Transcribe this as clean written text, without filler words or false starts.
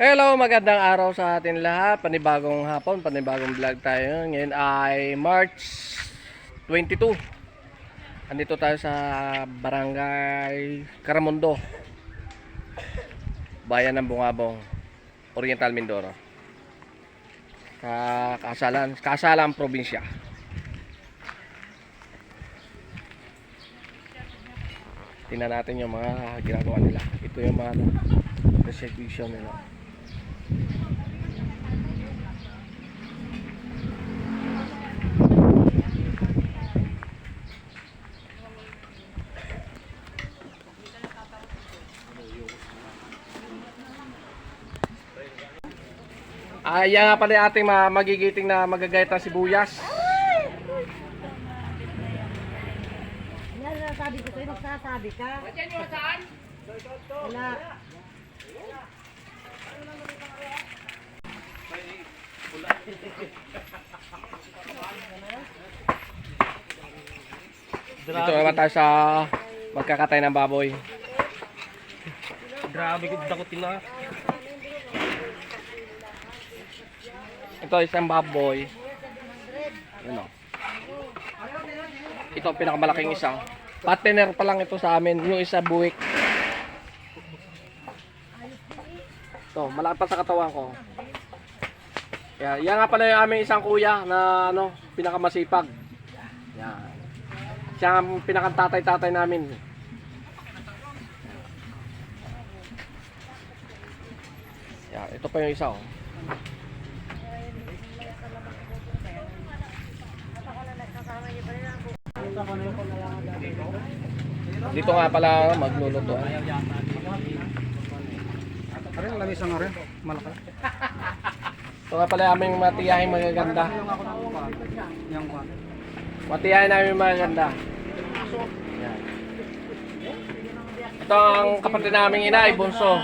Hello, magandang araw sa atin lahat. Panibagong hapon, panibagong vlog tayo. Ngayon ay March 22. Andito tayo sa Barangay Caramundo, Bayan ng Bungabong, Oriental Mindoro. Kasalang probinsya. Tingnan natin yung mga ginagawa nila. Ito yung mga reservation nila. Ayan nga pala yung ating magigiting na magagayat ng sibuyas. Yan na sabi ko sa'yo, nagsasabi ka. Diyan yung saan? Wala. Dito naman tayo sa magkakatay ng baboy. Grabe ko dakotin na. Ito isang baboy. Ano? Ito ang pinakamalaking isa. Partner pa lang ito sa amin. Yung isa buwik. Ito, malaki pa sa katawan ko. Yan nga pala yung aming isang kuya na pinakamasipag. Yan. Siya ang pinakantatay-tatay namin. Yan, ito pa yung isa oh. Dito nga pala magluluto. Are, lamisa nga rin. Malaki. Ito nga pala aming matiyahin magaganda. Yang kwan. Matiyahin namin magaganda. Yan. Ito ang kapatid naming ina, Bunso.